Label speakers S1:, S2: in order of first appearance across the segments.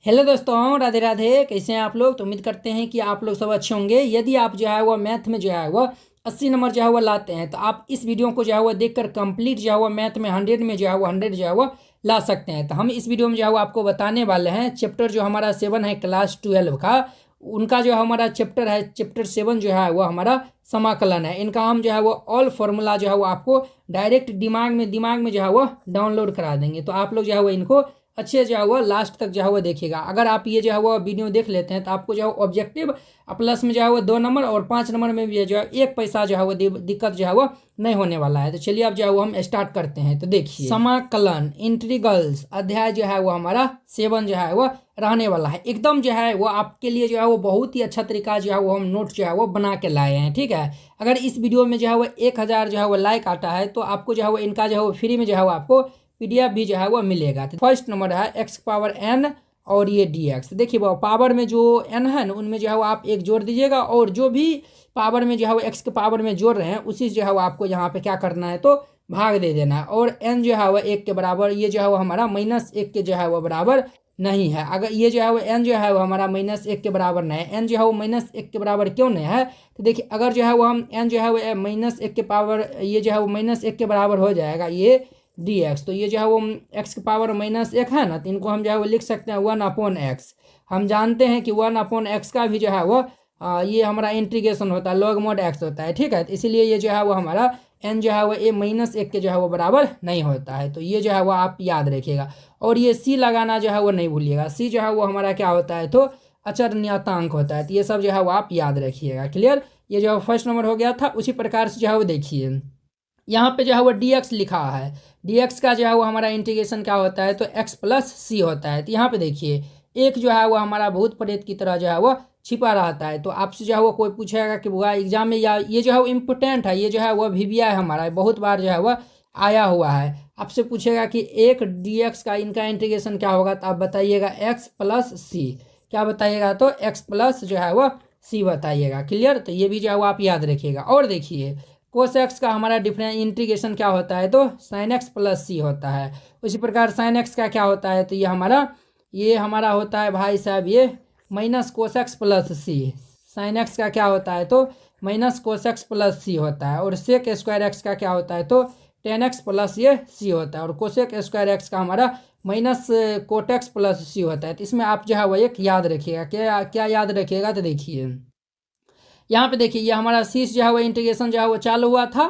S1: Hello दोस्तों, राधे राधे। कैसे हैं आप लोग? तो उम्मीद करते हैं कि आप लोग सब अच्छे होंगे। यदि आप जो है वो मैथ में जो है वो 80 नंबर जो है वो लाते हैं तो आप इस वीडियो को जो है वो देखकर कंप्लीट जो है वो मैथ में 100 में जो है वो 100 जो है वो ला सकते हैं। तो हम इस वीडियो में जो है वो आपको बताने वाले हैं चैप्टर जो हमारा 7 है क्लास 12 का, उनका जो हमारा चैप्टर है चैप्टर 7 जो है वो हमारा समाकलन है। इनका हम जो है वो ऑल फॉर्मूला जो है वो आपको डायरेक्ट दिमाग में जो है वो डाउनलोड करा देंगे। तो आप लोग जो है वो इनको अच्छे जो है वो लास्ट तक जो है वो देखिएगा। अगर आप ये जो है वो वीडियो देख लेते हैं तो आपको जो है ऑब्जेक्टिव प्लस में जो है वो 2 नंबर और 5 नंबर में भी जो है 1 पैसा जो है वो दिक्कत जो है वो नहीं होने वाला है। तो चलिए अब जो है वो हम स्टार्ट करते हैं। तो देखिए, समाकलन इंटीग्रल्स अध्याय जो है वो हमारा 7 जो है वो रहने वाला है। एकदम जो है वो आपके लिए जो है वो बहुत ही अच्छा तरीका जो है वो हम नोट जो है वो बना के लाए हैं। ठीक है, अगर इस वीडियो में जो है वो 1000 जो है वो लाइक आता है तो आपको जो है वो इनका जो है वो फ्री में जो है वो आपको PDF भी जो है वो मिलेगा। तो फर्स्ट नंबर है x⁴n और ये dx। देखिए वो पावर में जो n है ना उनमें जो है वो आप एक जोड़ दीजिएगा और जो भी पावर में जो है वो x के पावर में जोड़ रहे हैं उसी जो है वो आपको यहाँ पे क्या करना है तो भाग दे देना है। और n जो है वो 1 के बराबर, ये जो है वो हमारा -1 के जो है वो बराबर नहीं है। अगर ये जो है वो n जो है वो हमारा -1 के बराबर नहीं है, n जो है वो -1 के बराबर क्यों नहीं है तो देखिए, अगर जो है वो हम n जो है वो -1 के पावर, ये जो है वो -1 के बराबर हो जाएगा ये dx, तो ये जो है वो x के पावर -1 है ना, तो इनको हम जो है वो लिख सकते हैं 1/x। हम जानते हैं कि 1/x का भी जो है वो ये हमारा इंटीग्रेशन होता है, लॉग मोड x होता है। ठीक है, तो इसीलिए ये जो है वो हमारा n जो है वो -1 के जो है वो बराबर नहीं होता है। तो ये जो है वो आप याद रखिएगा। और ये c लगाना जो है वो नहीं भूलिएगा। c जो है वो हमारा क्या होता है तो अचर नियतांक होता है। तो ये सब जो है वो आप याद रखिएगा। क्लियर, ये जो फर्स्ट नंबर हो गया था। उसी प्रकार से जो है वो देखिए यहाँ पे जो है वो dx लिखा है। dx का जो है वो हमारा इंटीग्रेशन क्या होता है तो x + c होता है। तो यहाँ पे देखिए एक जो है वो हमारा भूत प्रेत की तरह जो है वो छिपा रहता है। तो आपसे जो है वो कोई पूछेगा कि बुआ एग्जाम में, या ये जो है वो इम्पोर्टेंट है, ये जो है वो VBI हमारा बहुत बार जो है वो आया हुआ है। आपसे पूछेगा कि एक dx का इनका इंटीग्रेशन क्या होगा तो आप बताइएगा x + c। क्या बताइएगा तो x+ जो है वो c बताइएगा। क्लियर, तो ये भी जो है वो आप याद रखिएगा। और देखिए कोस एक्स का हमारा डिफरेंस इंटीग्रेशन क्या होता है तो sin x + c होता है। उसी प्रकार sin x का क्या होता है तो ये हमारा होता है भाई साहब ये -cos x + c। sin x का क्या होता है तो -cos x + c होता है। और sec² x का क्या होता है तो tan x + ये c होता है। और cosec² x का हमारा -cot x + c होता है। तो इसमें आप जो है वो एक याद रखिएगा। क्या क्या याद रखिएगा तो देखिए यहाँ पे देखिए ये हमारा शीश जो है वो इंटीग्रेशन जो है वो चालू हुआ था।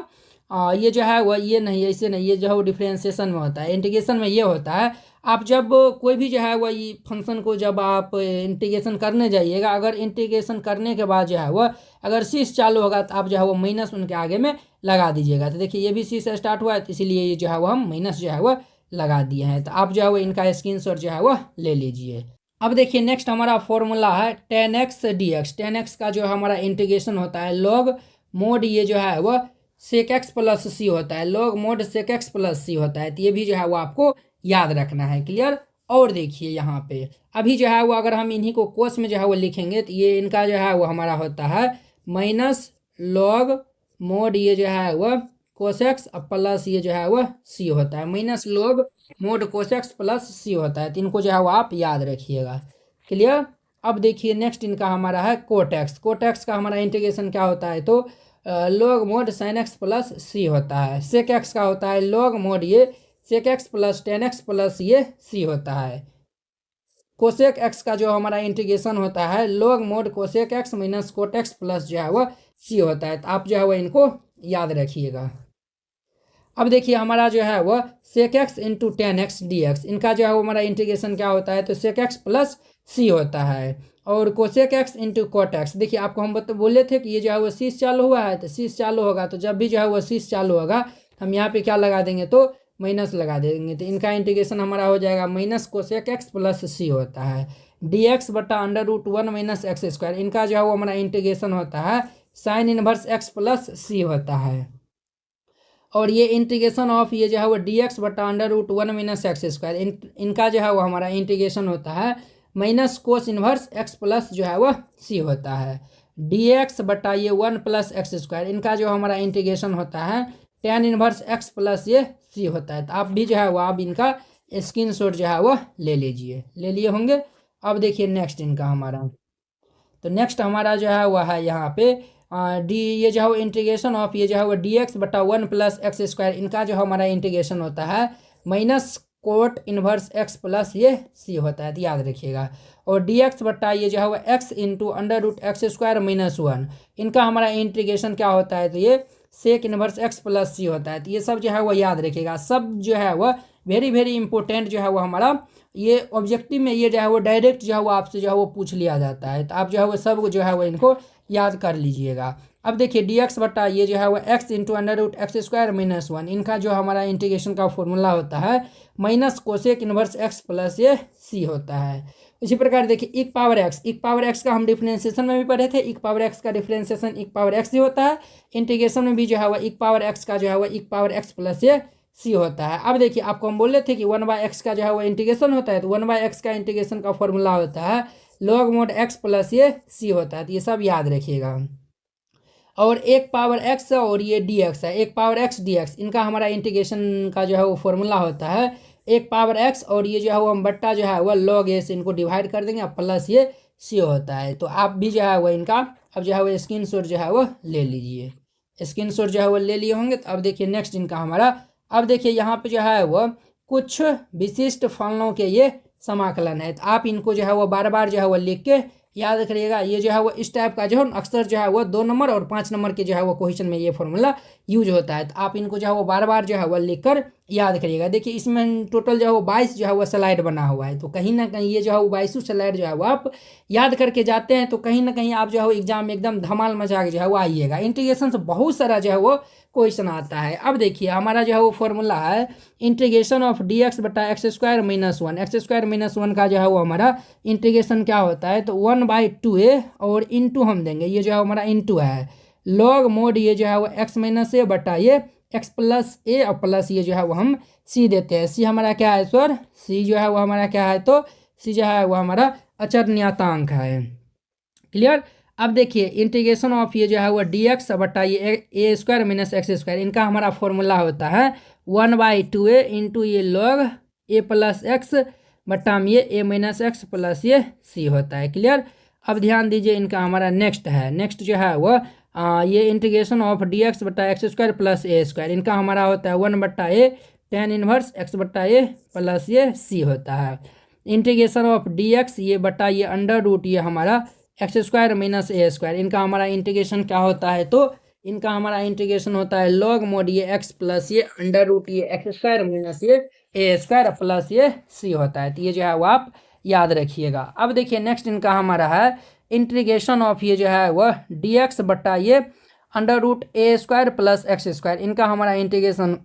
S1: ये जो है वो ये नहीं, ऐसे नहीं, ये जो है वो डिफ्रेंसिएशन में होता है। इंटीग्रेशन में ये होता है, आप जब कोई भी जो है वो ये फंक्शन को जब आप इंटीग्रेशन करने जाइएगा, अगर इंटीग्रेशन करने के बाद जो है वो अगर शीश चालू होगा तो आप जो है वो माइनस उनके आगे में लगा दीजिएगा। तो देखिए ये भी शीश स्टार्ट हुआ है तो इसीलिए ये जो है वो हम माइनस जो है वो लगा दिए हैं। तो आप जो है वो इनका स्क्रीनशॉट जो है वो ले लीजिए। अब देखिए नेक्स्ट हमारा फॉर्मूला है tan x dx। tan x का जो हमारा इंटीग्रेशन होता है log मोड, ये जो है वो sec x + c होता है। log mode sec x + c होता है। तो ये भी जो है वो आपको याद रखना है। क्लियर। और देखिए यहाँ पे अभी जो है वो अगर हम इन्हीं को कोस में जो है वो लिखेंगे तो ये इनका जो है वो हमारा होता है -log मोड, ये जो है वो cos x प्लस ये जो है वो c होता है। -log mode cos x + c होता है। तो इनको जो है वो आप याद रखिएगा। क्लियर। अब देखिए नेक्स्ट इनका हमारा है कोट एक्स। कोट एक्स का हमारा इंटीग्रेशन क्या होता है तो log mode sin x + c होता है। sec x का होता है log मोड ये sec x + tan x + ये c होता है। कोसेक x का जो हमारा इंटीग्रेशन होता है log mod cosec x - cot x plus जो है वो c होता है। तो आप जो है वो इनको याद रखिएगा। अब देखिए हमारा जो है वो sec x × tan x dx, इनका जो है वो हमारा इंटीग्रेशन क्या होता है तो sec x + c होता है। और कोसेक x × कोट x, देखिए आपको हम बोले थे कि ये जो है वो शीश चालू हुआ है तो शीश चालू होगा, तो जब भी जो है वो शीश चालू होगा हम यहाँ पे क्या लगा देंगे तो माइनस लगा देंगे। तो इनका इंटीग्रेशन हमारा हो जाएगा -कोसेक x + c होता है dx बटा √1 - x²। इनका जो है वो हमारा इंटीग्रेशन होता है sin 1 x + c होता है। और ये इंटीग्रेशन ऑफ ये जो है वो dx बटा √1 - x², इनका जो है वो हमारा इंटीग्रेशन होता है -cos 1 x + जो है वो c होता है। dx बटा ये 1 + x², इनका जो हमारा इंटीग्रेशन होता है tan 1 x + ये c होता है। तो आप भी जो है वो आप इनका स्क्रीनशॉट जो है वो ले लीजिए, ले लिए होंगे। अब देखिए नेक्स्ट इनका हमारा, तो नेक्स्ट हमारा जो है वह है यहाँ पे डी, ये जो है वो इंटीग्रेशन ऑफ ये जो है वो डी एक्स बटा 1 + x², इनका जो हमारा इंटीग्रेशन होता है minus cot inverse x plus ये c होता है, तो याद रखिएगा। और डी एक्स बटा ये जो है वो x इंटू √x² - 1, इनका हमारा इंटीग्रेशन क्या होता है, तो ये sec inverse x plus c होता है। तो ये सब जो है वो याद रखिएगा, सब जो है वह वेरी वेरी इंपॉर्टेंट जो है वो हमारा ये ऑब्जेक्टिव में ये जो है वो डायरेक्ट जो है वो आपसे जो है वो पूछ लिया जाता है। तो आप जो है वो सब जो है वो इनको याद कर लीजिएगा। अब देखिए डी एक्स बटा ये जो है वो x इंटू √x² - 1, इनका जो हमारा इंटीग्रेशन का फॉर्मूला होता है minus cosec inverse x plus ये c होता है। इसी प्रकार देखिए इक पावर x का हम डिफरेंशिएशन में भी पढ़े थे, इक पावर x का डिफरेंशिएशन इक पावर x ही होता है। इंटीग्रेशन में भी जो है वो इक पावर x का जो है वो इक पावर x प्लस ये c होता है। अब देखिए आपको हम बोले थे कि 1/x का जो है वो इंटीग्रेशन होता है, तो 1/x का इंटीग्रेशन का फॉर्मूला होता है log mod x प्लस ये c होता है। तो ये सब याद रखिएगा। और एक पावर x और ये dx है, एक पावर x dx, इनका हमारा इंटीग्रेशन का जो है वो फॉर्मूला होता है एक पावर x और ये जो है वो हम बट्टा जो है वो log a से इनको डिवाइड कर देंगे प्लस ये c होता है। तो आप भी जो है वो इनका अब जो है वो स्क्रीनशॉट जो है वो ले लीजिए, स्क्रीनशॉट जो है वो ले लिए होंगे। तो अब देखिए नेक्स्ट इनका हमारा, अब देखिए यहाँ पे जो है वो कुछ विशिष्ट फलनों के ये समाकलन है। तो आप इनको जो है वो बार बार जो है वो लिख के याद करिएगा। ये जो है वो इस टाइप का जो है अक्सर जो है वो 2 नंबर और 5 नंबर के जो है वो क्वेश्चन में ये फॉर्मूला यूज होता है। तो आप इनको जो है वो बार बार जो है वो लिख कर याद करिएगा। देखिए इसमें टोटल जो है वो 22 जो है वो स्लाइड बना हुआ है, तो कहीं ना कहीं ये जो है वो 22 स्लाइड जो है वो आप याद करके जाते हैं तो कहीं ना कहीं आप जो है वो एग्जाम में एकदम धमाल मचा के जो है वो आइएगा। इंटीग्रेशन से बहुत सारा जो है वो क्वेश्चन आता है। अब देखिए हमारा जो है वो फॉर्मूला है इंटीग्रेशन ऑफ डी एक्स बटा x² - 1, x² - 1 का जो है वो हमारा इंटीग्रेशन क्या होता है, तो 1/2a और इंटू हम देंगे, ये जो है हमारा इंटू है लॉग मोड ये जो है वो x - a बटा ये x प्लस a और प्लस ये जो है वो हम c देते हैं। c हमारा क्या है सर, c जो है वो हमारा क्या है, तो c जो है वो हमारा अचरनियतांक है। क्लियर। अब देखिए इंटीग्रेशन ऑफ ये जो है वो डी एक्स बटा ये a² - x², इनका हमारा फॉर्मूला होता है 1/2a इंटू ये लॉग a प्लस x बटा में ये a - x प्लस ये c होता है। क्लियर। अब ध्यान दीजिए इनका हमारा नेक्स्ट है, नेक्स्ट जो है वो ये इंटीग्रेशन ऑफ डी एक्स बटा x² प्लस a², इनका हमारा होता है 1/a tan इनवर्स x बटा a प्लस ये c होता है। इंटीग्रेशन ऑफ डी एक्स ये बटा ये अंडर रूट ये हमारा x² - a², इनका हमारा इंटीग्रेशन क्या होता है, तो इनका हमारा इंटीग्रेशन होता है लॉग मोड ये x प्लस ये अंडर रूट ये x² - ये a² प्लस ये c होता है। तो ये जो है वो आप याद रखिएगा। अब देखिए नेक्स्ट इनका हमारा है इंटीग्रेशन ऑफ ये जो है वह डी एक्स बटा ये under root a² plus x², इनका हमारा इंटीग्रेशन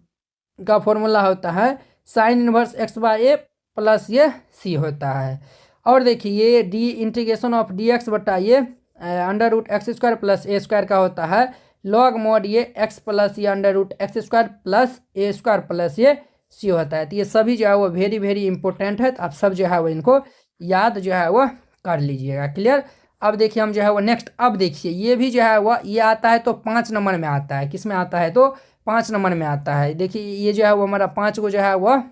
S1: का फॉर्मूला होता है साइन इनवर्स x/a प्लस ये c होता है। और देखिए ये D integration of D x बटा ये under root x² plus a² का होता है लॉग मोड ये x प्लस ये under root x² plus a² plus ये c होता है। तो ये सभी जो है वो वेरी वेरी इंपॉर्टेंट है, तो आप सब जो है वो इनको याद जो है वो कर लीजिएगा। क्लियर। अब देखिए हम जो है वो नेक्स्ट, अब देखिए ये भी जो है वो ये आता है तो 5 नंबर में आता है, किस में आता है, तो 5 नंबर में आता है। देखिए ये जो है वो हमारा 5 को जो है वो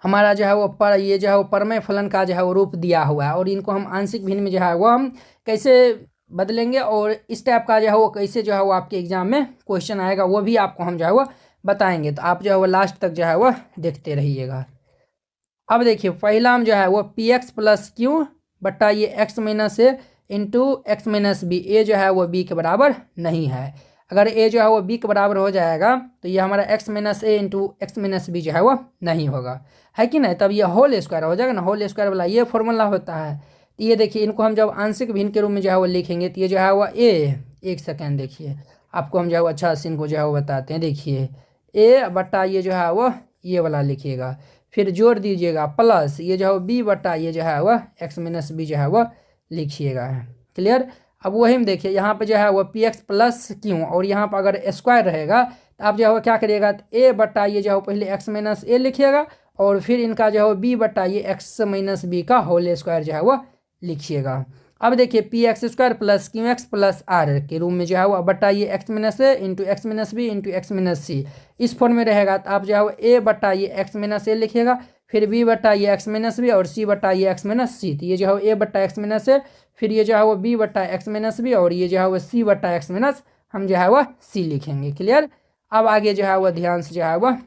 S1: हमारा जो है वो पर ये जो है वो परमेय फलन का जो है वो रूप दिया हुआ है, और इनको हम आंशिक भिन्न में जो है वो हम कैसे बदलेंगे और इस टाइप का जो है वो कैसे जो है वो आपके एग्जाम में क्वेश्चन आएगा वो भी आपको हम जो है वो बताएंगे। तो आप जो है वो लास्ट तक जो है वो देखते रहिएगा। अब देखिए पहला हम जो है वो पी एक्स प्लस क्यू बटा ये x - a into x - b, ए जो है वो b के बराबर नहीं है। अगर a जो है वो b के बराबर हो जाएगा तो ये हमारा x - a into x - b जो है वो नहीं होगा, है कि नहीं, तब ये होल स्क्वायर हो जाएगा ना, होल स्क्वायर वाला ये फॉर्मूला होता है। तो ये देखिए इनको हम जब आंशिक भिन्न के रूप में जो है वो लिखेंगे तो ये जो है वो एक सेकेंड देखिए आपको हम जो है वो अच्छा से इनको जो है वो बताते हैं। देखिए a बटा ये जो है वो ये वाला लिखिएगा, फिर जोड़ दीजिएगा प्लस ये जो है b बटा ये जो है वह x - b जो है वह लिखिएगा। क्लियर। अब वही में देखिए यहाँ पे जो है वो पी एक्स प्लस क्यों, और यहाँ पर अगर स्क्वायर रहेगा तो आप जो है वो क्या करिएगा, a बटा ये जो है पहले x - a लिखिएगा और फिर इनका जो है b बटा ये x - b का होल स्क्वायर जो है वो लिखिएगा। अब देखिए p x² plus q x plus r के रूम में जो है वो बटा ये x - a into x - b into x - c इस फॉर्म में रहेगा। तो आप जो है वो a बटा ये x - a लिखिएगा, फिर बी बटा ये एक्स माइनस बी और सी बटा ये एक्स माइनस सी। तो ये जो है ए बटा एक्स माइनस है, फिर ये जो है वो बी बटा एक्स माइनस बी और ये जो है वो सी बटा एक्स माइनस हम जो है वह सी लिखेंगे। क्लियर। अब आगे जो है वह ध्यान से जो है वह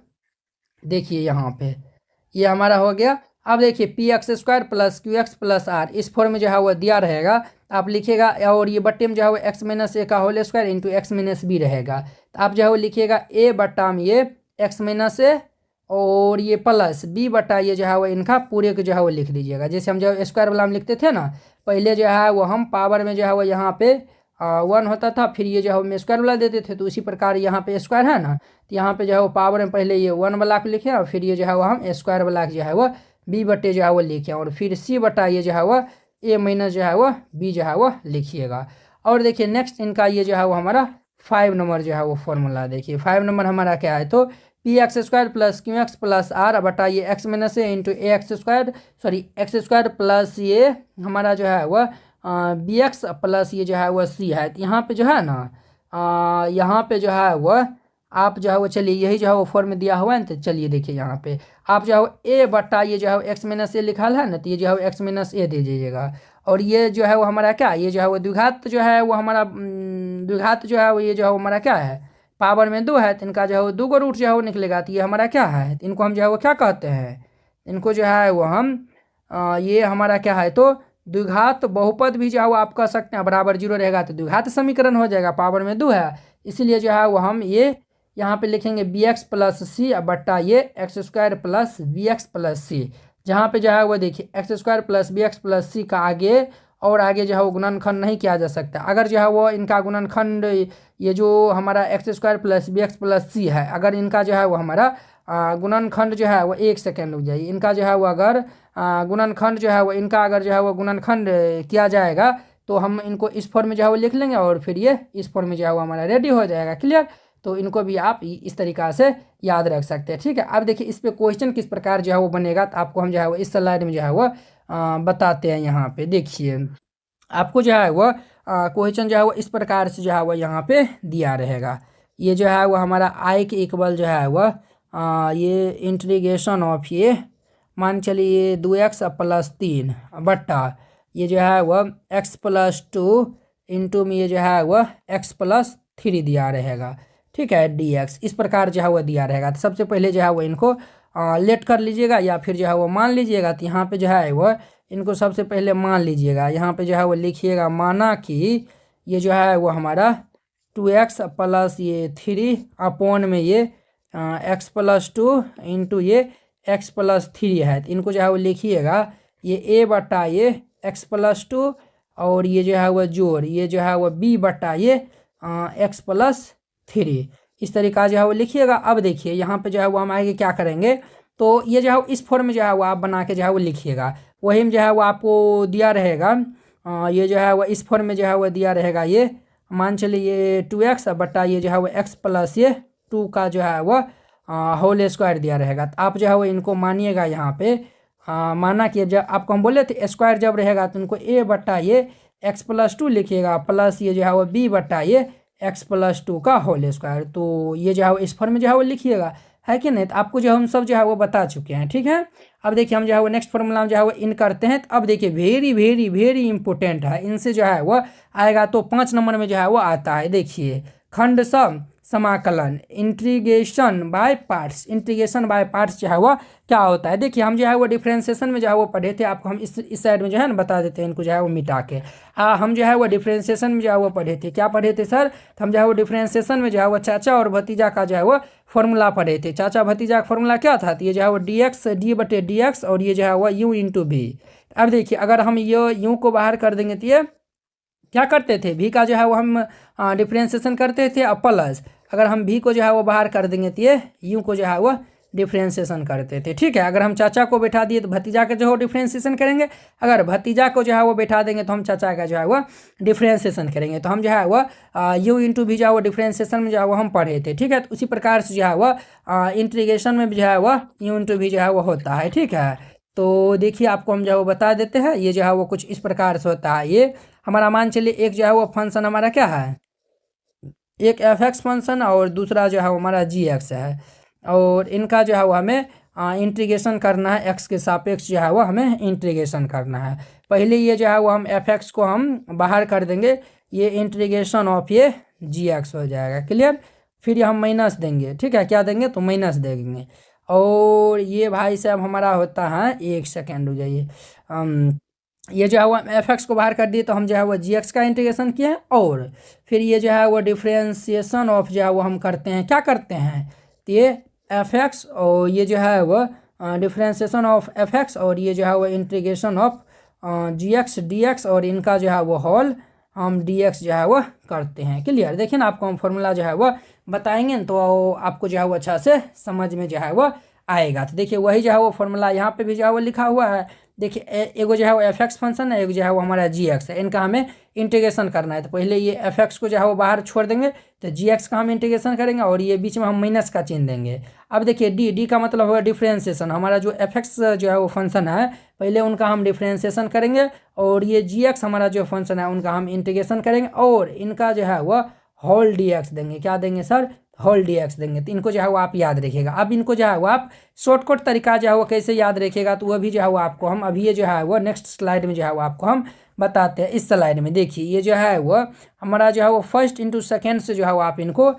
S1: देखिए यहाँ पे ये हमारा हो गया। अब देखिए p x square plus q x plus r इस फॉर्म में जो है वो दिया रहेगा, आप लिखिएगा और ये बट्टे में जो है वो एक्स माइनस ए का whole square into x minus b रहेगा। तो आप जो है वो लिखिएगा ए बटा में ये एक्स माइनस ए और ये प्लस बी बटा ये जो है वो इनका पूरे को जो है वो लिख दीजिएगा। जैसे हम जो स्क्वायर वाला हम लिखते थे ना, पहले जो है वो हम पावर में जो है वो यहाँ पे 1 होता था, फिर ये जो है हम स्क्वायर वाला देते थे, तो उसी प्रकार यहाँ पे स्क्वायर है ना, तो यहाँ पे जो है वो पावर में पहले ये 1 वाला को लिखे और फिर ये जो है वो हम स्क्वायर वाला जो है वो बी बटे जो है वो लिखे और फिर सी बटा ये जो है वो ए माइनस जो है वो बी जो है वो लिखिएगा। और देखिए नेक्स्ट इनका ये जो है वो हमारा 5 नंबर जो है वो फॉर्मूला देखिए 5 नंबर हमारा क्या है, तो p x square plus q x plus r बटा ये x minus a into a x square x square plus ये हमारा जो है वह बी एक्स प्लस ये जो है वह सी है। तो यहाँ पे जो है ना यहाँ पे जो है वह आप जो है वो चलिए यही जो है वो फॉर्म दिया हुआ है ना, तो चलिए देखिए यहाँ पे आप जो है वो ए बटा ये जो है एक्स माइनस ए लिखा है ना, तो ये जो है एक्स माइनस ए दे दीजिएगा और ये जो है वो हमारा क्या ये जो है वो द्विघात जो है वो हमारा द्विघात जो है वो ये जो है वो हमारा क्या है पावर में 2 है, तो इनका जो है वो 2 को रूट जो है वो निकलेगा। तो ये हमारा क्या है, तो इनको हम जो है वो क्या कहते हैं, इनको जो है वो हम ये हमारा क्या है, तो द्विघात बहुपद भी जो है वो आप कह सकते हैं। बराबर 0 रहेगा तो द्विघात समीकरण हो जाएगा, पावर में 2 है, इसलिए जो है वो हम ये यहाँ पे लिखेंगे बी एक्स प्लस सी बट्टा ये x square plus b x plus c. जहाँ पे जो है वो देखिए x square plus b x plus c का आगे और आगे जो है वो गुणनखंड नहीं किया जा सकता। अगर जो है वो इनका गुणनखंड ये जो हमारा x square plus b x plus c है, अगर इनका जो है वो हमारा गुणनखंड जो है वो 1 सेकेंड रुक जाइए, इनका जो है वो अगर गुणनखंड जो है वो इनका अगर जो है वो गुणनखंड किया जाएगा तो हम इनको इस फॉर्म में जो है वो लिख लेंगे और फिर ये इस फॉर्म में जो है वो हमारा रेडी हो जाएगा। क्लियर। तो इनको भी आप इस तरीक़ा से याद रख सकते हैं। ठीक है। अब देखिए इस पे क्वेश्चन किस प्रकार जो है वो बनेगा, तो आपको हम जो है वो इस स्लाइड में जो है वो बताते हैं। यहाँ पे देखिए आपको जो है वो क्वेश्चन जो है वो इस प्रकार से जो है वो यहाँ पे दिया रहेगा। ये जो है वो हमारा आई के इक्वल जो है वो ये इंटीग्रेशन ऑफ ये मान चलिए 2x प्लस 3 बट्टा ये जो है वह x प्लस 2 इंटू में ये जो है वह x प्लस 3 दिया रहेगा। ठीक है, dx इस प्रकार जो है वह दिया रहेगा। तो सबसे पहले जो है वो इनको लेट कर लीजिएगा या फिर जो है वो मान लीजिएगा। तो यहाँ पे जो है वह इनको सबसे पहले मान लीजिएगा। यहाँ पे जो है वो लिखिएगा माना कि ये जो है वो हमारा 2x प्लस ये 3 अपॉन में ये x प्लस 2 इंटू ये x प्लस 3 है। तो इनको जो है वो लिखिएगा ये a बटा ये x प्लस 2 और ये जो है वो जोड़ ये जो है वो b बटा ये x प्लस 3 इस तरीका जो है वो लिखिएगा। अब देखिए यहाँ पे जो है वो हम आगे क्या करेंगे, तो ये जो है इस फॉर्म में जो है वो आप बना के जो है वो लिखिएगा। वही में जो है वो आपको दिया रहेगा ये जो है वो इस फॉर्म में जो है वो दिया रहेगा। ये मान चलिए ये 2x बटा ये जो है वो x प्लस ये 2 का जो है वो होल स्क्वायर दिया रहेगा। तो आप जो है वो इनको मानिएगा। यहाँ पे माना कि जब आपको हम बोले थे स्क्वायर जब रहेगा तो इनको a बटा ये x प्लस 2 लिखिएगा प्लस ये जो है वो b बटा ये x प्लस 2 का होल स्क्वायर। तो ये जो है वो इस फॉर्म में जो है वो लिखिएगा, है कि नहीं। तो आपको जो हम सब जो है वो बता चुके हैं। ठीक है। अब देखिए हम जो है वो नेक्स्ट फॉर्मूला में जो है वो इन करते हैं। तो अब देखिए वेरी वेरी वेरी इंपॉर्टेंट है, इनसे जो है वो आएगा तो 5 नंबर में जो है वो आता है। देखिए खंड सम समाकलन integration by parts. Integration by parts जो है वो क्या होता है, देखिए हम जो है वो डिफ्रेंसिएशन में जो है वो पढ़े थे। आपको हम इस साइड में जो है ना बता देते हैं, इनको जो है वो मिटा के हम जो है वो डिफ्रेंसिएशन में जो है वो पढ़े थे। क्या पढ़े थे सर, तो हम जो है वो डिफ्रेंसिएशन में जो है वो चाचा और भतीजा का जो है वो फॉर्मूला पढ़े थे। चाचा भतीजा का फॉर्मूला क्या था, तो ये जो है वो dx d बटे dx और ये जो है वो u इंटू v। अब देखिए अगर हम ये u को बाहर कर देंगे तो ये क्या करते थे, v का जो है वो हम डिफ्रेंसिएशन करते थे और प्लस अगर हम v को जो है वो बाहर कर देंगे तो ये u को जो है वो डिफ्रेंसिएशन करते थे। ठीक है। अगर हम चाचा को बैठा दिए तो भतीजा का जो है डिफ्रेंसिएशन करेंगे, अगर भतीजा को जो है वो बैठा देंगे तो हम चाचा का जो है वो डिफ्रेंसिएशन करेंगे। तो हम जो है वो u इंटू भी जो है वो डिफ्रेंसिएशन में जो है वो हम पढ़े थे। ठीक है। तो उसी प्रकार से जो है वो इंटीग्रेशन में भी जो है वो u इंटू भी जो है वो होता है। ठीक है। तो देखिए आपको हम जो है वो बता देते हैं। ये जो है वो कुछ इस प्रकार से होता है। ये हमारा मान चलिए एक जो है वो फंक्शन हमारा क्या है, एक f(x) फंक्शन और दूसरा जो है हमारा g(x) है और इनका जो है वो हमें इंटीग्रेशन करना है, एक्स के सापेक्ष जो है वो हमें इंटीग्रेशन करना है। पहले ये जो है वो हम एफ एक्स को हम बाहर कर देंगे, ये इंटीग्रेशन ऑफ ये जी एक्स हो जाएगा, क्लियर। फिर ये हम माइनस देंगे, ठीक है, क्या देंगे तो माइनस देंगे। और ये भाई साहब हमारा होता है, एक सेकेंड हो जाइए, ये जो है वो एफ एक्स को बाहर कर दिए तो हम जो है वो जी एक्स का इंटीग्रेशन किए हैं। और फिर ये जो है वो डिफ्रेंशिएशन ऑफ जो है वो हम करते हैं, क्या करते हैं, तो ये एफ एक्स और ये जो है वो डिफ्रेंशिएशन ऑफ एफ एक्स और ये जो है वो integration of g x d x और इनका जो है वो होल हम डी एक्स जो है वो करते हैं, क्लियर। देखिए ना, आपको हम फॉर्मूला जो है वो बताएंगे तो आपको जो है वो अच्छा से समझ में जो है वो आएगा। तो देखिए वही जो है वो फॉर्मूला यहाँ पे भी जो है वो लिखा हुआ है। देखिए एगो जो है वो एफ एक्स फंक्शन है, एक जो है वो हमारा जी एक्स है, इनका हमें इंटीग्रेशन करना है। तो पहले ये एफ एक्स को जो है वो बाहर छोड़ देंगे, तो जी एक्स का हम इंटीग्रेशन करेंगे और ये बीच में हम माइनस का चिन्ह देंगे। अब देखिए डी का मतलब होगा डिफ्रेंशिएशन, हमारा जो एफ एक्स जो है वो फंक्शन है पहले उनका हम डिफ्रेंशिएशन करेंगे और ये जी एक्स हमारा जो फंक्शन है उनका हम इंटीग्रेशन करेंगे और इनका जो है वो होल डी एक्स देंगे। क्या देंगे सर, होल डी एक्स देंगे। तो इनको जो है वो आप याद रखिएगा। अब इनको जो है वो आप शॉर्टकट तरीका जो है वो कैसे याद रखिएगा, तो वह भी जो है वो आपको हम अभी ये जो है वो नेक्स्ट स्लाइड में जो है वो आपको हम बताते हैं। इस स्लाइड में देखिए ये जो है वो हमारा जो है वो फर्स्ट इंटू सेकेंड से जो है वो आप इनको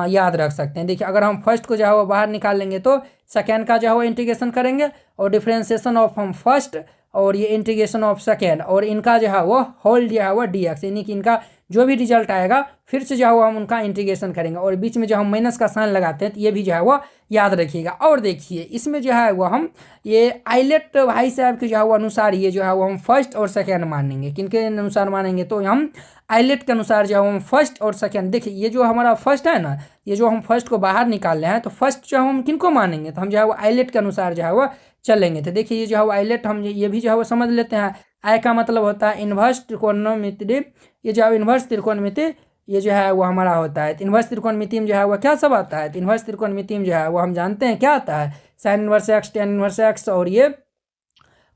S1: याद रख सकते हैं। देखिए अगर हम फर्स्ट को जो है वो बाहर निकाल लेंगे तो सेकेंड का जो है वो इंटीग्रेशन करेंगे और डिफ्रेंशिएशन ऑफ हम फर्स्ट और ये इंटीग्रेशन ऑफ सेकेंड और इनका जो है वो होल जो है वो डी एक्स, यानी कि इनका जो भी रिजल्ट आएगा फिर से जो है वो हम उनका इंटीग्रेशन करेंगे और बीच में जो हम माइनस का साइन लगाते हैं तो ये भी जो है वो याद रखिएगा। और देखिए इसमें जो है वो हम ये आइलेट भाई साहब के जो है वो अनुसार ये जो है वो हम फर्स्ट और सेकेंड मानेंगे। किनके अनुसार मानेंगे, तो हम आइलेट के अनुसार जो है हम फर्स्ट और सेकेंड, देखिए ये जो हमारा फर्स्ट है ना, ये जो हम फर्स्ट को बाहर निकाल रहे हैं तो फर्स्ट जो हम किनको मानेंगे, तो हम जो है वो आइलेट के अनुसार जो है वो चलेंगे। तो देखिए ये जो है वो आइलेट हम ये भी जो है वो समझ लेते हैं। आई का मतलब होता है इन्वर्स त्रिकोणमिति, ये जो है इन्वर्स त्रिकोणमिति ये जो है वो हमारा होता है। इन्वर्स त्रिकोणमिति में जो है वो क्या सब आता है, इन्वर्स त्रिकोणमिति में जो है वो हम जानते हैं क्या आता है, sign inverse x, tan inverse x और ये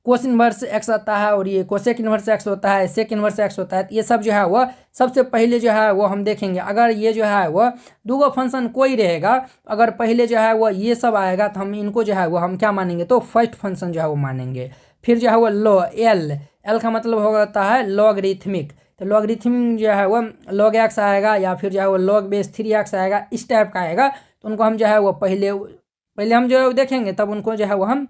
S1: कोस इन्वर्स एक्स आता है और ये कोसेक इन्वर्स एक्स होता है, सेक इन्वर्स एक्स होता है। ये सब जो है वो सबसे पहले जो है वो हम देखेंगे। अगर ये जो है वो दूगो फंक्शन कोई रहेगा, अगर पहले जो है वो ये सब आएगा तो हम इनको जो है वो हम क्या मानेंगे, तो फर्स्ट फंक्शन जो है वो मानेंगे। फिर जो है वो एल का मतलब होता है लॉगरिथमिक, तो लॉगरिथमिक जो है वो लॉग एक्स आएगा या फिर जो है वो लॉग बेस 3x आएगा, इस टाइप का आएगा। तो उनको हम जो है वो पहले हम जो है वो देखेंगे, तब उनको जो है वो हम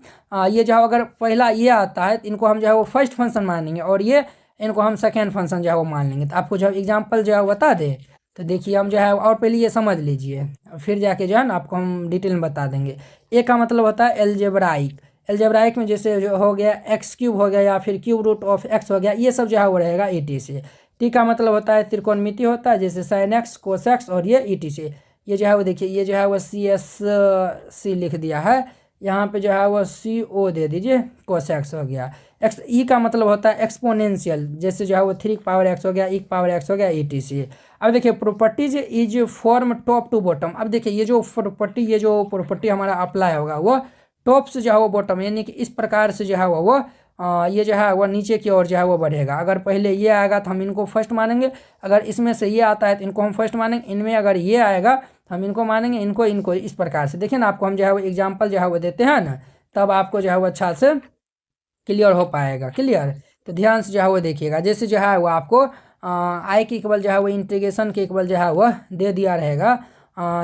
S1: ये जो है अगर पहला ये आता है तो इनको हम जो है वो फर्स्ट फंक्शन मानेंगे और ये इनको हम सेकेंड फंक्शन जो है वो मान लेंगे। तो आपको जो है एग्जाम्पल जो है वो बता दे, तो देखिए हम जो है और पहले ये समझ लीजिए, फिर जाके जो है ना आपको हम डिटेल में बता देंगे। ए का मतलब होता है एलजेब्राइक, एलजेब्राइक में जैसे जो हो गया एक्स क्यूब हो गया या फिर क्यूब रूट ऑफ एक्स हो गया, ये सब जो है वो रहेगा ईटी से। टी का मतलब होता है त्रिकोणमिति होता है, जैसे साइन एक्स, कोस एक्स और ये ईटी से। ये जो है वो देखिए ये जो है वो सी लिख दिया है, यहाँ पे जो है वो CO दे दीजिए, कोस एक्स हो गया। एक्स ई का मतलब होता है एक्सपोनेंशियल, जैसे जो है वो 3 की पावर एक्स हो गया, ई की पावर एक्स हो गया, ETC। अब देखिए properties is form top to bottom. अब देखिए ये जो प्रॉपर्टी हमारा अप्लाई होगा वो टॉप से जो है वो बॉटम, यानी कि इस प्रकार से जो है वो ये जो है वो नीचे की ओर जो है वो बढ़ेगा। अगर पहले ये आएगा तो हम इनको फर्स्ट मानेंगे, अगर इसमें से ये आता है तो इनको हम फर्स्ट मानेंगे, इनमें अगर ये आएगा तो हम इनको मानेंगे, इनको इस प्रकार से। देखिए ना आपको हम जो है वो एग्जाम्पल जो है वो देते हैं ना, तब आपको जो है वो अच्छा से क्लियर हो पाएगा, क्लियर। तो ध्यान से जो है वो देखिएगा, जैसे जो है वो आपको आई के इक्वल जो है वो इंटीग्रेशन के इक्वल जो है वो दे दिया रहेगा।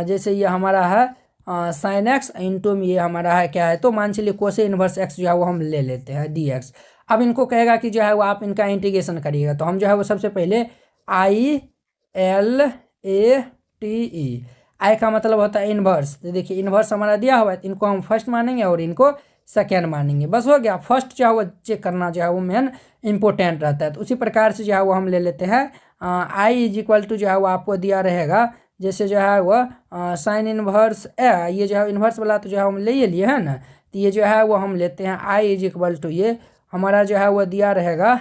S1: जैसे ये हमारा है साइन एक्स इंटू में ये हमारा है क्या है, तो मान चलिए कोसे इन्वर्स एक्स जो है वो हम ले लेते हैं DX। अब इनको कहेगा कि जो है वो आप इनका इंटीग्रेशन करिएगा, तो हम जो है वो सबसे पहले ILATE, आई का मतलब होता है इन्वर्स। तो देखिए इन्वर्स हमारा दिया हुआ है, तो इनको हम फर्स्ट मानेंगे और इनको सेकेंड मानेंगे, बस हो गया। फर्स्ट जो है वो चेक करना जो है वो मेन इंपॉर्टेंट रहता है। तो उसी प्रकार से जो है वो हम ले लेते हैं आई इज इक्वल टू जो है वो आपको दिया रहेगा, जैसे जो है वो साइन इन्वर्स ये जो है इन्वर्स वाला तो जो है हम ले लिए है ना, तो ये जो है वो हम लेते हैं आई इज इक्वल टू ये हमारा जो है वो दिया रहेगा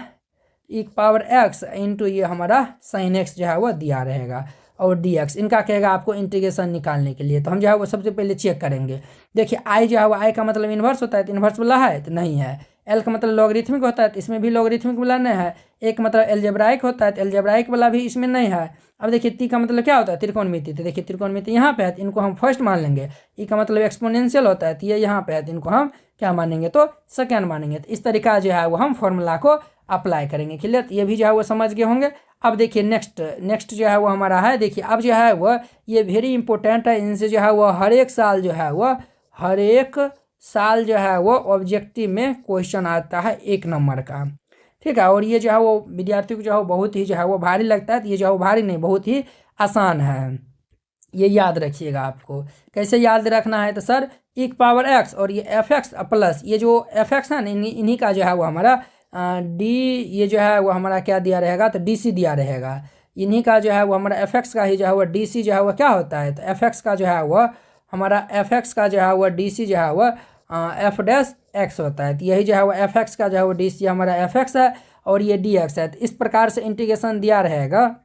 S1: ई पावर एक्स इंटू ये हमारा साइन एक्स जो है वो दिया रहेगा और DX। इनका कहेगा आपको इंटीग्रेशन निकालने के लिए, तो हम जो है वो सबसे पहले चेक करेंगे। देखिए आई जो है वो आई का मतलब इन्वर्स होता है, तो इन्वर्स वाला है तो नहीं है, एल का मतलब लॉगरिथमिक होता है, तो इसमें भी लॉगरिथमिक वाला नहीं है। एक मतलब एल्जेब्राइक होता है, तो एल्जेब्राइक वाला भी इसमें नहीं है। अब देखिए ती का मतलब क्या होता है, त्रिकोणमिति। तो देखिए त्रिकोणमिति यहाँ पे है, तो इनको हम फर्स्ट मान लेंगे। ई का मतलब एक्सपोनेंशियल होता है, तो ये यहाँ पे है, तो इनको हम क्या मानेंगे, तो सेकेंड मानेंगे। तो इस तरीका जो है वो हम फॉर्मूला को अप्लाई करेंगे। क्लियर, तो ये भी जो है वो समझ गए होंगे। अब देखिए नेक्स्ट जो है वो हमारा है, देखिए अब जो है वो ये वेरी इंपॉर्टेंट है। इनसे जो है वो हर एक साल जो है वो ऑब्जेक्टिव में क्वेश्चन आता है 1 नंबर का। ठीक है, और ये जो है वो विद्यार्थियों को जो है बहुत ही जो है वो भारी लगता है, तो ये जो है वो भारी नहीं, बहुत ही आसान है। ये याद रखिएगा आपको। कैसे याद रखना है, तो सर e की पावर x और ये fx प्लस ये जो fx है ना, इन्हीं का जो है वो हमारा डी, ये जो है वो हमारा क्या दिया रहेगा, तो डी सी दिया रहेगा। इन्हीं का जो है वो हमारा fx का ही जो है वो डी सी जो है वो क्या होता है, तो fx का जो है वो हमारा fx का जो है वो डी सी जो है वो एफ डैश एक्स होता है। तो यही जो है वो fx का जो है वो डी सी हमारा fx है और ये dx है। तो इस प्रकार से इंटीग्रेशन दिया रहेगा।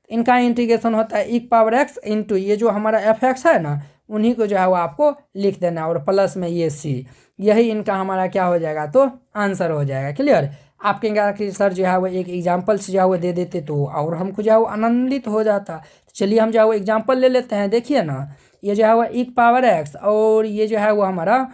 S1: इनका इंटीग्रेशन होता है e की पावर x इंटू ये जो हमारा fx है ना, उन्हीं को जो है वो आपको लिख देना है और प्लस में ये c। यही इनका हमारा क्या हो जाएगा, तो आंसर हो जाएगा। क्लियर, आप कहेंगे कि सर जो है वो एक एग्जाम्पल से जो है वो दे देते तो और हमको जो है वो आनंदित हो जाता। चलिए हम जो है वो एग्जाम्पल ले लेते हैं। देखिए ना, ये जो है वो e की पावर x और ये जो है वो हमारा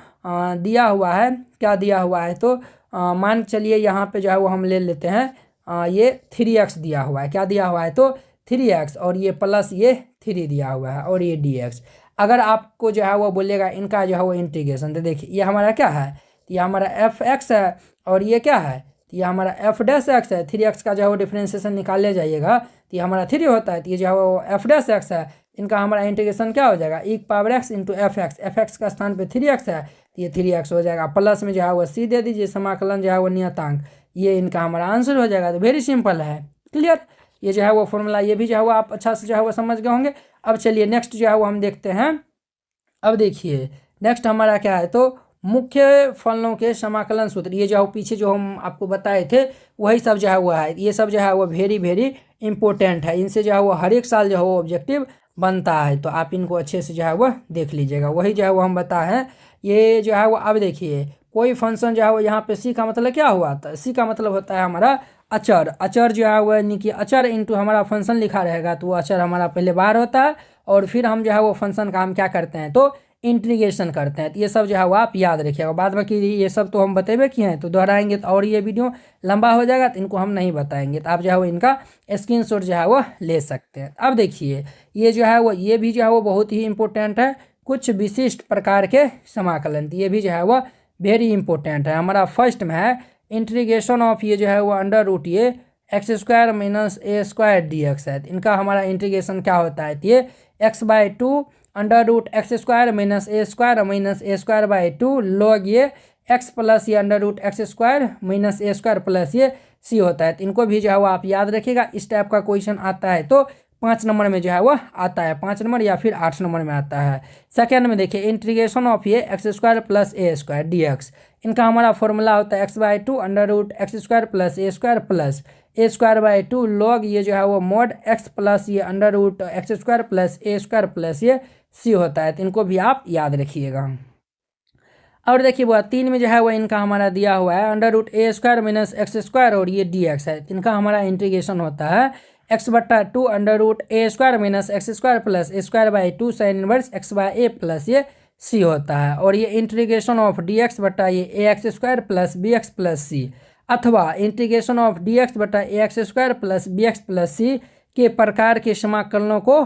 S1: दिया हुआ है, क्या दिया हुआ है, तो मान चलिए यहाँ पे जो है वो हम ले लेते हैं ये 3x दिया हुआ है। क्या दिया हुआ है, तो 3x और ये प्लस ये 3 दिया हुआ है और ये dx। अगर आपको जो है वो बोलेगा इनका जो है वो इंटीग्रेशन, तो देखिए ये हमारा क्या है, तो ये हमारा fx है और ये क्या है, तो ये हमारा f डैश x है। 3x का जो है वो डिफ्रेंसिएशन निकाल ले जाइएगा, तो ये हमारा 3 होता है, तो ये जो है वो f डैश x है। इनका हमारा इंटीग्रेशन क्या हो जाएगा, e की पावर x इंटू fx का स्थान पे 3x है, तो ये 3x हो जाएगा। प्लस में जो है वो c दे दीजिए, समाकलन जो है वो नियतांक, ये इनका हमारा आंसर हो जाएगा। तो वेरी सिंपल है। क्लियर, ये जो है वो फॉर्मूला, ये भी जो है वो आप अच्छा से जो है वो समझ गए होंगे। अब चलिए नेक्स्ट जो है वो हम देखते हैं। अब देखिए नेक्स्ट हमारा क्या है, तो मुख्य फलनों के समाकलन सूत्र। ये जो पीछे जो हम आपको बताए थे वही सब जो है वो है। ये सब जो है वो वेरी इंपॉर्टेंट है। इनसे जो है वो हर एक साल जो है वो ऑब्जेक्टिव बनता है, तो आप इनको अच्छे से जो है वो देख लीजिएगा। वही जो है वो हम बताए हैं। ये जो है वो अब देखिए कोई फंक्शन जो है वो यहाँ पे सी का मतलब क्या हुआ, था सी का मतलब होता है हमारा अचर। अचर जो है वो यानी कि अचर इंटू हमारा फंक्शन लिखा रहेगा, तो वो अचर हमारा पहले बार होता है और फिर हम जो है वो फंक्शन का हम क्या करते हैं, तो इंटीग्रेशन करते हैं। तो ये सब जो है वो आप याद रखिएगा। बाद बाकी ये सब तो हम बतेबे किए हैं, तो दोहराएंगे तो और ये वीडियो लंबा हो जाएगा, तो इनको हम नहीं बताएंगे। तो आप जो है वो इनका स्क्रीनशॉट जो है वो ले सकते हैं। अब देखिए ये जो है वो ये भी जो है वो बहुत ही इंपॉर्टेंट है, कुछ विशिष्ट प्रकार के समाकलन। तो ये भी जो है वो वेरी इंपॉर्टेंट है। हमारा फर्स्ट में है इंटीग्रेशन ऑफ ये जो है वो अंडर रूट ये x square minus a square d x है। इनका हमारा इंटीग्रेशन क्या होता है, तो ये x/2 under root x square minus a square by 2 log ये x प्लस ये under root x square minus a square plus ये c होता है। तो इनको भी जो है वो आप याद रखिएगा। इस टाइप का क्वेश्चन आता है तो 5 नंबर में जो है वो आता है, 5 नंबर या फिर 8 नंबर में आता है। सेकेंड में देखिए इंटीग्रेशन ऑफ ये x square plus a square d x. इनका हमारा फॉर्मूला होता है x/2 under root x square plus a square by 2 log ये जो है वो मॉड x प्लस ये under root x square plus a square plus ये c होता है। तो इनको भी आप याद रखिएगा। और देखिए वो 3 में जो है वो इनका हमारा दिया हुआ है under root a square minus x square और ये डी एक्स है। इनका हमारा इंटीग्रेशन होता है x/2 under root a square minus x square plus a square by 2 sine inverse x/a plus ये c होता है। और ये इंटीग्रेशन ऑफ dx बटा ये a x square plus b x plus c, अथवा इंटीग्रेशन ऑफ dx बटा a x square plus b x plus c के प्रकार के समाकलनों को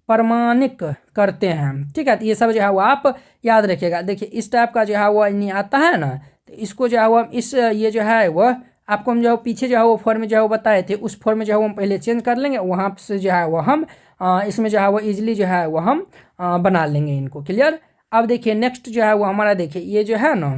S1: प्रमाणिक करते हैं। ठीक है, तो ये सब जो है वो आप याद रखिएगा। देखिए इस टाइप का जो है वो नहीं आता है ना, तो इसको जो है वो इस ये जो है वो आपको हम जो पीछे जो है वो फॉर्म में जो है वो बताए थे, उस फॉर्म में जो है वो हम पहले चेंज कर लेंगे। वहाँ से जो है वो हम इसमें जो है वो ईजिली जो है वो हम बना लेंगे इनको। क्लियर। अब देखिए नेक्स्ट जो है वो हमारा देखिए ये जो है ना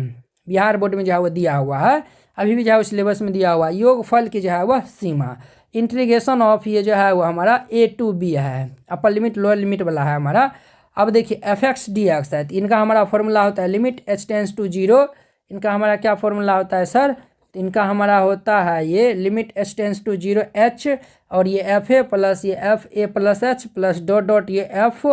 S1: बिहार बोर्ड में जो है वो दिया हुआ है, अभी भी जो है सिलेबस में दिया हुआ है, योगफल की जो है वह सीमा। इंटीग्रेशन ऑफ ये जो है वो हमारा a to b है, अपर लिमिट लोअर लिमिट वाला है हमारा। अब देखिए fx dx है, तो इनका हमारा फॉर्मूला होता है लिमिट h टेंस टू 0। इनका हमारा क्या फॉर्मूला होता है सर, तो इनका हमारा होता है ये limit h tends to 0 h और ये f a प्लस ये f a plus h plus dot dot ये f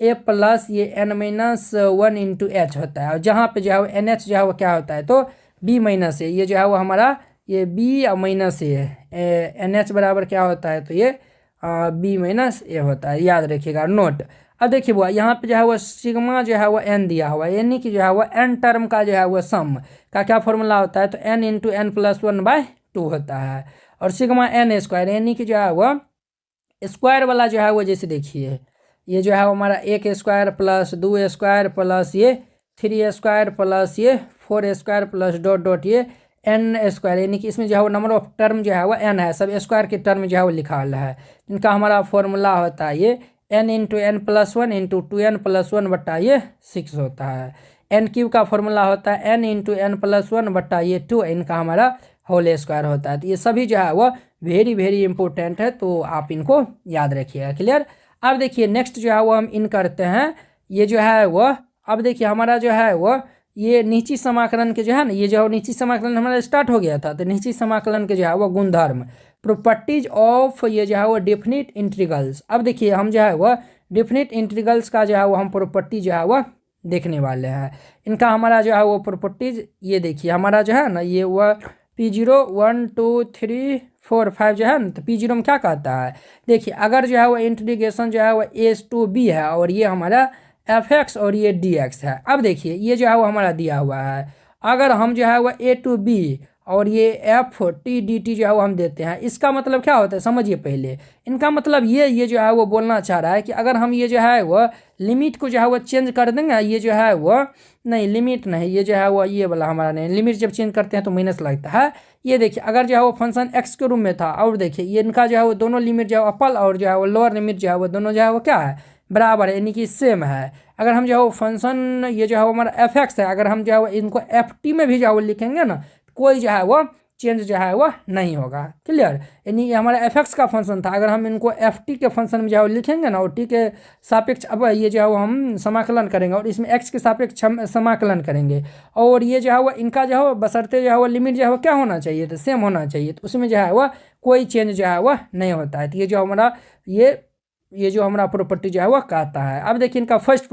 S1: ए प्लस ये n minus one into h होता है, और जहाँ पे जो है वो एन एच जो है वो क्या होता है तो बी माइनस ए, ये जो है वो हमारा ये बी माइनस ए है, एन एच बराबर क्या होता है तो ये बी माइनस ए होता है, याद रखिएगा नोट। अब देखिए वो यहाँ पे जो है वो सिग्मा जो है वो एन दिया हुआ है, यानी कि जो है वो एन टर्म का जो है वो सम का क्या फॉर्मूला होता है तो n into n plus one by two होता है, और सिग्मा एन स्क्वायर यानी कि जो है वो स्क्वायर वाला जो है वो जैसे देखिए ये जो है हमारा एक स्क्वायर प्लस दो स्क्वायर प्लस ये थ्री स्क्वायर प्लस ये four square plus dot dot ये एन स्क्वायर, यानी कि इसमें जो है वो नंबर ऑफ टर्म जो है वो एन है, सब स्क्वायर के टर्म जो है वो लिखा हुआ है। इनका हमारा फॉर्मूला होता है ये n into n plus one into two n plus one बट्टा ये सिक्स होता है। एन क्यूब का फॉर्मूला होता है n into n plus one बट्टा ये टू, इनका हमारा होल स्क्वायर होता है। तो ये सभी जो है वो वेरी वेरी इंपॉर्टेंट है, तो आप इनको याद रखिएगा। क्लियर। अब देखिए नेक्स्ट जो है वो हम इन करते हैं, ये जो है वो अब देखिए हमारा जो है वो ये नीची समाकलन के जो है ना, ये जो नीची समाकलन हमारा स्टार्ट हो गया था, तो नीची समाकलन के जो है वो गुणधर्म प्रॉपर्टीज ऑफ ये जो है वो डेफिनिट इंटीग्रल्स। अब देखिए हम जो है वो डेफिनिट इंटीग्रल्स का जो है वो हम प्रॉपर्टी जो है वो देखने वाले हैं। इनका हमारा जो है वो प्रॉपर्टीज ये देखिए हमारा जो है ना ये वो P0 1 2 3 4 5 जो है ना, तो P0 में क्या कहता है देखिए अगर जो है वो इंटीग्रेशन जो है वो a to b है और ये हमारा fx और ये dx है। अब देखिए ये जो है वो हमारा दिया हुआ है, अगर हम जो है वो a to b और ये एफ टी डी टी जो है वो हम देते हैं, इसका मतलब क्या होता है समझिए पहले। इनका मतलब ये जो है वो बोलना चाह रहा है कि अगर हम ये जो है वो लिमिट को जो है वो चेंज कर देंगे, ये जो है वो नहीं लिमिट नहीं, ये जो है वो ये वाला हमारा नहीं, लिमिट जब चेंज करते हैं तो माइनस लगता है। ये देखिए अगर जो है वो फंक्शन एक्स के रूप में था, और देखिए ये इनका जो है वो दोनों लिमिट जो है अपर और जो है वो लोअर लिमिट जो है वो दोनों जो है वो क्या है बराबर है, यानी कि सेम है। अगर हम जो है वो फंक्शन ये जो है वो हमारा एफ एक्स है, अगर हम जो है वो इनको एफ टी में भी जो है वो लिखेंगे ना, कोई जो है वो चेंज जो है वो नहीं होगा। क्लियर। यानी ये हमारा एफ एक्स का फंक्शन था, अगर हम इनको एफ टी के फंक्शन में जो है लिखेंगे ना, और टी के सापेक्ष अब ये जो है वो हम समाकलन करेंगे और इसमें एक्स के सापेक्ष समाकलन करेंगे, और ये जो है वो इनका जो है वो बशर्ते जो है वो लिमिट जो है वो क्या होना चाहिए तो सेम होना चाहिए, तो उसमें जो है वो कोई चेंज जो है वो नहीं होता है। तो ये जो हमारा ये जो हमारा प्रॉपर्टी जो है वो कहता है। अब देखिए इनका फर्स्ट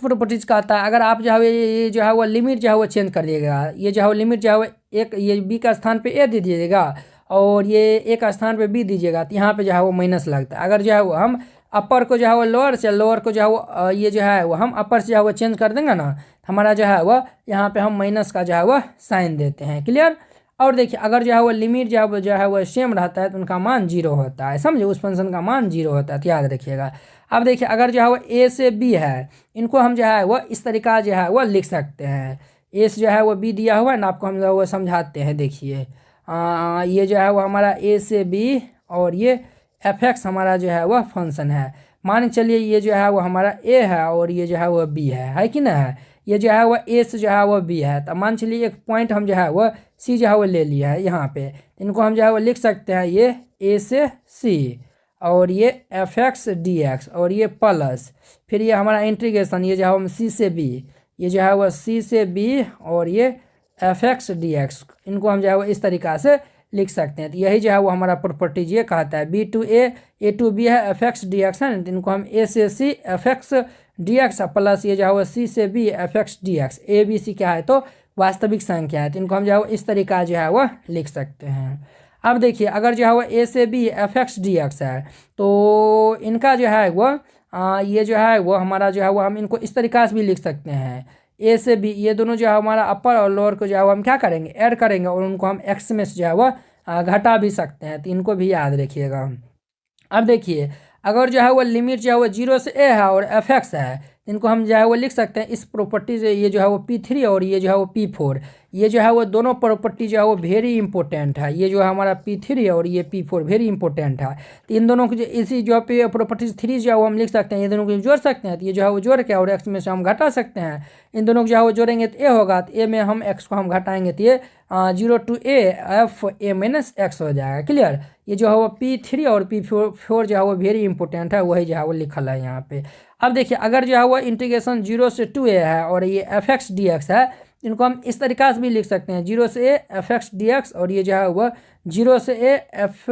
S1: प्रॉपर्टीज का आता है, अगर आप जो है ये जो है वो लिमिट जो है वो चेंज कर दिएगा, ये जो है वो लिमिट जो है वो एक ये बी का स्थान पे ए दे दीजिएगा और ये ए का स्थान पे बी दीजिएगा, तो यहाँ पे जो है वो माइनस लगता है। अगर जो है वो हम अपर को जो है वो लोअर से, लोअर को जो है वो ये जो है वो हम अपर से जो है वो चेंज कर देंगे ना, हमारा जो है वो यहाँ पे हम माइनस का जो है वो साइन देते हैं। क्लियर। और देखिए अगर जो है वो लिमिट जो है वो सेम रहता है तो उनका मान जीरो होता है, समझे, उस फंक्शन का मान जीरो होता है, तो याद रखिएगा। अब देखिए अगर जो है वो ए से बी है, इनको हम जो है वो इस तरीका जो है वो लिख सकते हैं। ए से जो है वो बी दिया हुआ है ना, आपको हम वो समझाते हैं। देखिए ये जो है वो हमारा ए से बी और ये एफ एक्स हमारा जो है वो फंक्शन है। मान चलिए ये जो है वो हमारा ए है और ये जो है वो बी है कि ना है, ये जो है वो ए से जो है वो बी है, तो मान चलिए एक पॉइंट हम जो है वो सी जो है वो ले लिया है यहाँ पे, इनको हम जो है वो लिख सकते हैं ये ए से सी और ये एफ एक्स डी एक्स और ये प्लस फिर ये हमारा इंटीग्रेशन ये जो है हम सी से बी, ये जो है वो सी से बी और ये एफ एक्स डी एक्स, इनको हम जो है वो इस तरीक़ा से लिख सकते हैं। तो यही जो है वो हमारा प्रॉपर्टीज ये कहता है b to a to b है एफ एक्स डी एक्स है, तो इनको हम ए से c f x d x plus ये जो है वो सी से b f x d x, a b c क्या है तो वास्तविक संख्या है, तो इनको हम जो है वो इस तरीका जो है वो लिख सकते हैं। अब देखिए अगर जो है वो ए से b f x d x है, तो इनका जो है वो ये जो है वो हमारा जो है वो हम इनको इस तरीका से भी लिख सकते हैं। ए से बी ये दोनों जो है हमारा अपर और लोअर को जो है वो हम क्या करेंगे ऐड करेंगे और उनको हम एक्स में से जो है वो घटा भी सकते हैं, तो इनको भी याद रखिएगा। अब देखिए अगर जो है वो लिमिट जो है वो जीरो से ए है और एफ एक्स है, इनको हम जो है वो लिख सकते हैं इस प्रॉपर्टी से, ये जो है वो P3 और ये जो है वो P4, ये जो है वो दोनों प्रॉपर्टी जो है वो वेरी इंपॉर्टेंट है। ये जो है हमारा P3 और ये P4 वेरी इंपॉर्टेंट है, तो इन दोनों की इसी जो पे प्रॉपर्टीज 3 जो है वो हम लिख सकते हैं, ये दोनों को जोड़ सकते हैं, तो ये जो है वो जोड़ के और एक्स में से हम घटा सकते हैं। इन दोनों को जो है वो जोड़ेंगे तो ए होगा, तो ए में हम एक्स को हम घटाएंगे तो ये 0 to a F A minus x हो जाएगा। क्लियर। ये जो है वो P3 और P4 जो है वो वेरी इंपॉर्टेंट है, वही जो है वो लिखल है यहाँ पे। अब देखिए अगर जो है वो इंटीग्रेशन 0 से 2a है और ये एफ एक्स डी एक्स है, इनको हम इस तरीका से भी लिख सकते हैं 0 से a F x d x और ये जो है वो 0 से a F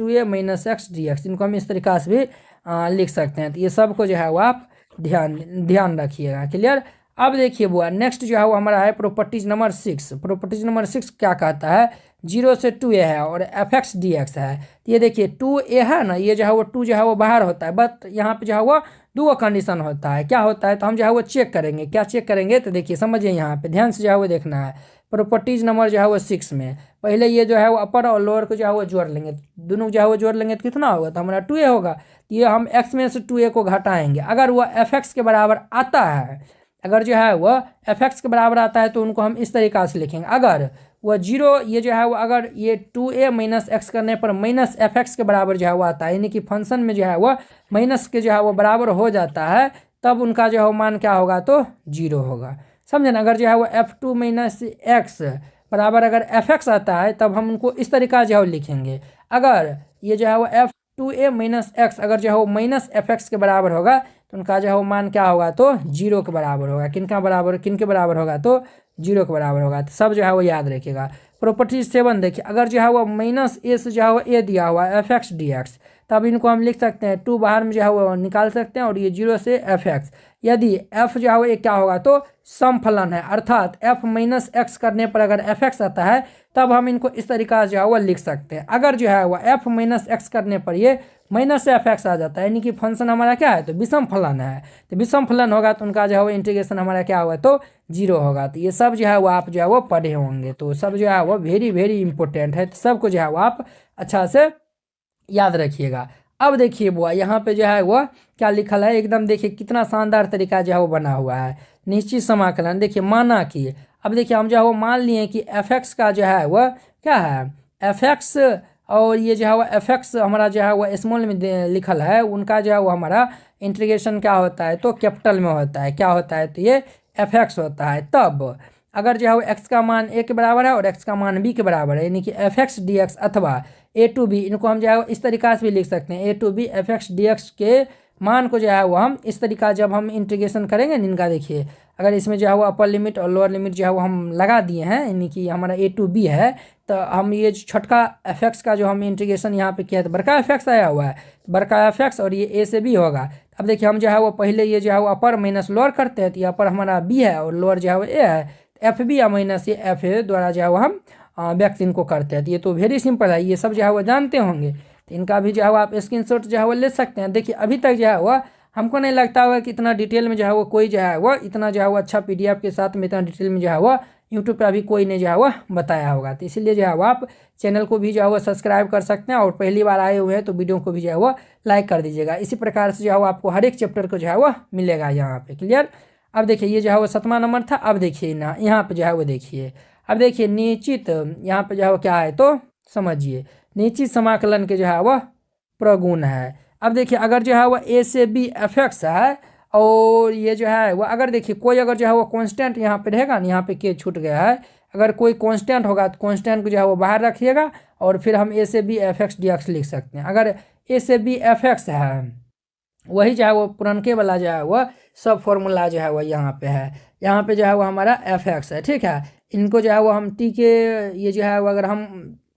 S1: 2a minus x d x, इनको हम इस तरीका से भी लिख सकते हैं। तो ये सबको जो है वो आप ध्यान रखिएगा। क्लियर। अब देखिए बुआ नेक्स्ट जो है वो हमारा है प्रॉपर्टीज नंबर 6। प्रॉपर्टीज नंबर 6 क्या कहता है, 0 से 2a है और fx dx है। तो ये देखिए 2a है ना, ये जो है वो 2 जो है वो बाहर होता है, बट यहाँ पे जो है वो दो कंडीशन होता है। क्या होता है, तो हम जो है वो चेक करेंगे। क्या चेक करेंगे, तो देखिए समझिए, यहाँ पे ध्यान से जो है वो देखना है। प्रॉपर्टीज नंबर जो है वो 6 में पहले ये जो है वो अपर और लोअर को जो है वो जोड़ लेंगे, दोनों जो है वो जोड़ लेंगे तो कितना होगा, तो हमारा 2a होगा। ये हम x में से 2a को घटाएंगे। अगर वो fx के बराबर आता है, अगर जो है वह fx के बराबर आता है तो उनको हम इस तरीक़ा से लिखेंगे। अगर वह 0 ये जो है वो अगर ये 2a माइनस एक्स करने पर माइनस fx के बराबर जो है वो आता है, यानी कि फंक्शन में जो है वह माइनस के जो है वो बराबर हो जाता है, तब उनका जो है मान क्या होगा, तो 0 होगा। समझे ना। अगर जो है वो f2 माइनस एक्स बराबर अगर fx आता है, तब हम उनको इस तरीक़ा जो है वो लिखेंगे। अगर ये जो है वो f2a माइनस एक्स अगर जो है वो माइनस fx के बराबर होगा, तो उनका जो है वो मान क्या होगा, तो 0 के बराबर होगा। किन के बराबर होगा, तो 0 के बराबर होगा। तो सब जो है वो याद रखिएगा। प्रॉपर्टी 7 देखिए, अगर जो है वो माइनस a से जो है वो a दिया हुआ है fx dx, तब इनको हम लिख सकते हैं 2 बाहर में जो है वो निकाल सकते हैं और ये 0 से fx। यदि f जो है वो क्या होगा, तो सम फलन है, अर्थात f माइनस एक्स करने पर अगर fx आता है, तब हम इनको इस तरीक़ा से जो है वो लिख सकते हैं। अगर जो है वो f माइनस एक्स करने पर ये माइनस fx आ जाता है, यानी कि फंक्शन हमारा क्या है, तो विषम फलन है। तो विषम फलन होगा तो उनका जो है वो इंटीग्रेशन हमारा क्या होगा, तो 0 होगा। तो ये सब जो है वो आप जो है वो पढ़े होंगे, तो सब जो है वो वेरी वेरी इंपॉर्टेंट है। तो सबको जो है वो आप अच्छा से याद रखिएगा। अब देखिए बुआ यहाँ पे जो है वो क्या लिखल है, एकदम देखिए कितना शानदार तरीका जो है वो बना हुआ है। निश्चित समाकलन देखिए माना कि, अब देखिए हम जो है वो मान लिए कि fx का जो है वह क्या है, fx और ये जो है वो fx हमारा जो है वो स्मॉल में लिखल है, उनका जो है वो हमारा इंटीग्रेशन क्या होता है, तो कैपिटल में होता है। क्या होता है, तो ये fx होता है। तब अगर जो है वो x का मान a के बराबर है और x का मान b के बराबर है, यानी कि fx dx अथवा a टू b, इनको हम जो है इस तरीक़ा से भी लिख सकते हैं। a to b fx dx के मान को जो है वो हम इस तरीका जब हम इंटीग्रेशन करेंगे इनका, देखिए अगर इसमें जो है वो अपर लिमिट और लोअर लिमिट जो है वो हम लगा दिए हैं, यानी कि हमारा a टू b है, तो हम ये छोटका fx का जो हम इंटीग्रेशन यहाँ पे किया है, तो बड़का fx आया हुआ है, बड़का fx और ये a से b होगा। अब देखिए हम जो है वो पहले ये जो है वो अपर माइनस लोअर करते हैं, तो ये अपर हमारा b है और लोअर जो है वो a है, एफ बी या माइनस ये एफ ए द्वारा जो है वो हम व्यक्त इनको करते हैं। तो ये तो वेरी सिंपल है, ये सब जो है वो जानते होंगे। तो इनका भी जो है वो आप स्क्रीनशॉट जो है वो ले सकते हैं। देखिए अभी तक जो है वो हमको नहीं लगता होगा कि इतना डिटेल में जो है वो कोई जो है वो इतना जो है वो अच्छा PDF के साथ में इतना डिटेल में जो है वो यूट्यूब पर अभी कोई ने जो है वो बताया होगा। तो इसीलिए जो है वो आप चैनल को भी जो है वो सब्सक्राइब कर सकते हैं और पहली बार आए हुए हैं तो वीडियो को भी जो है वो लाइक कर दीजिएगा। इसी प्रकार से जो है वो आपको हर एक चैप्टर को जो है वो मिलेगा यहाँ पे। क्लियर। अब देखिए ये जो है वो 7वां नंबर था। अब देखिए ना यहाँ पे जो है वो देखिए, अब देखिए निश्चित यहाँ पे जो है वो क्या है, तो समझिए निश्चित समाकलन के जो है वह प्रगुण है। अब देखिए अगर जो है वह a से b fx है और ये जो है वह अगर देखिए कोई अगर जो है वो कांस्टेंट यहाँ पे रहेगा ना, यहाँ पे k छूट गया है, अगर कोई कांस्टेंट होगा तो कांस्टेंट को जो है वो बाहर रखिएगा और फिर हम a से b fx dx लिख सकते हैं। अगर a से b fx है, वही जो है वो पुरनके वाला जो है वह सब फॉर्मूला जो है वह यहाँ पे है, यहाँ पे जो है वो हमारा fx है। ठीक है, इनको जो है वो हम t के ये जो है वो अगर हम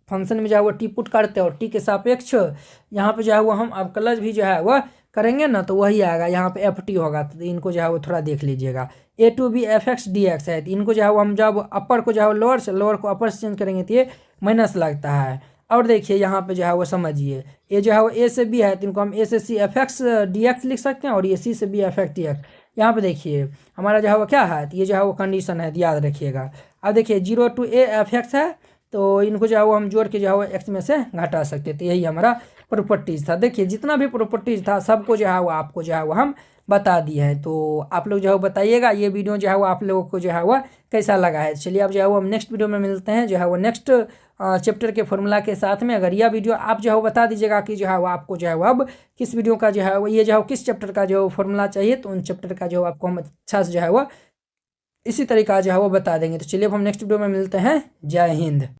S1: फंक्शन में जो है वो टी पुट करते हैं और टी के सापेक्ष यहाँ पे जो है वो हम अवकलज भी जो है वह करेंगे ना, तो वही आएगा यहाँ पे एफ टी होगा। तो इनको जो है वो थोड़ा देख लीजिएगा। a to b fx dx है, तो इनको जो है वो हम जब अपर को जो है लोअर से, लोअर को अपर से चेंज करेंगे तो ये माइनस लगता है। और देखिए यहाँ पे जो है वो समझिए ये जो है वो a से b है, तो इनको हम a से c fx dx लिख सकते हैं और ये c से b fx dx। यहाँ पे देखिए हमारा जो है वो क्या है, तो ये जो है वो कंडीशन है, याद रखिएगा। अब देखिए 0 to a fx है, तो इनको जो है वो हम जोड़ के जो है वो x में से घटा सकते थे। यही हमारा प्रॉपर्टीज़ था। देखिए जितना भी प्रॉपर्टीज़ था सबको जो है वो आपको जो है वो हम बता दिए हैं। तो आप लोग जो है बताइएगा ये वीडियो जो है वो आप लोगों को जो है वो कैसा लगा है। चलिए अब जो है वो हम नेक्स्ट वीडियो में मिलते हैं जो है वो नेक्स्ट चैप्टर के फॉर्मूला के साथ में। अगर यह वीडियो आप जो है वो बता दीजिएगा कि जो है वो आपको जो है वो अब किस वीडियो का जो है वो ये जो है किस चैप्टर का जो फॉर्मूला चाहिए, तो उन चैप्टर का जो आपको हम अच्छा से जो है वो इसी तरीका जो है वो बता देंगे। तो चलिए अब हम नेक्स्ट वीडियो में मिलते हैं। जय हिंद।